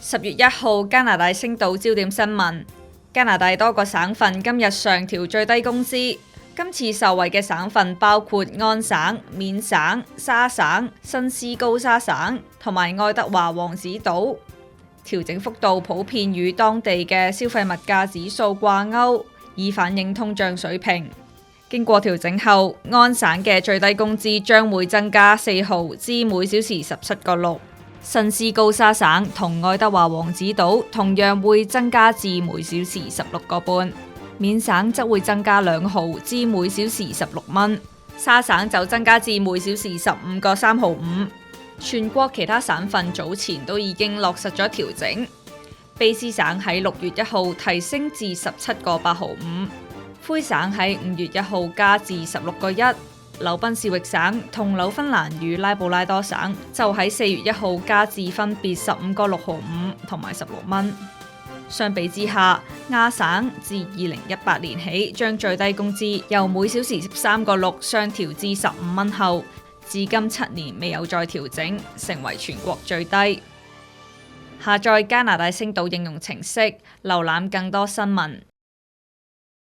10月1號，加拿大星島焦點新聞：加拿大多個省份今日上調最低工資。今次受惠嘅省份包括安省、緬省、沙省、新斯高沙省同埋愛德華王子島。調整幅度普遍與當地嘅消費物價指數掛鈎，以反映通脹水平。經過調整後，安省嘅最低工資將會增加4毫至每小時17.6。新斯高沙省同愛德華王子島同樣會增加至每小時16.5。緬省則會增加2毫至每小時16蚊，沙省就增加至每小時15.35。全國其他省份早前都已經落實咗調整。卑斯省喺6月1號提升至17.85，魁省喺5月1號加至16.1，紐賓士域省同紐芬蘭與拉布拉多省就喺4月1號加至分別15.65同埋16蚊。相比之下，亞省自2018年起將最低工資由每小時13.6上調至15蚊後，至今7年未有再調整，成為全國最低。下載加拿大星島應用程式，瀏覽更多新聞。